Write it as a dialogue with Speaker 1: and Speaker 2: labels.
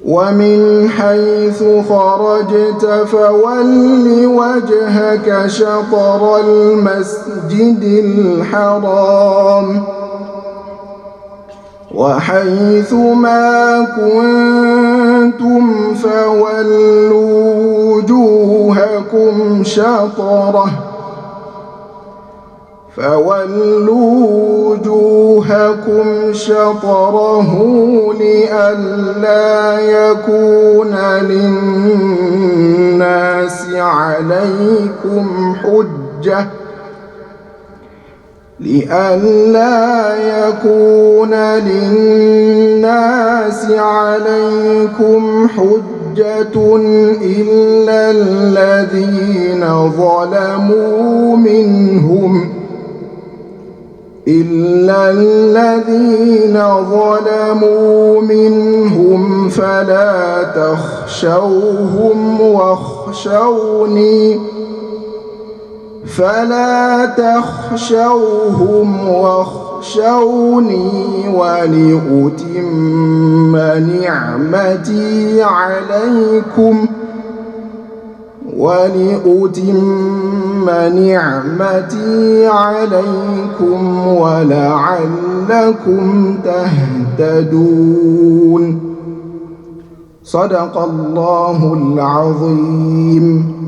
Speaker 1: ومن حيث خرجت فول وجهك شطر المسجد الحرام وحيث ما كنتم فولوا وجوهكم شطره لئلا يكون للناس عليكم حجة إلا الذين ظلموا منهم فلا تخشوهم واخشوني ولأتم نعمتي عليكم ولعلكم تهتدون. صدق الله العظيم.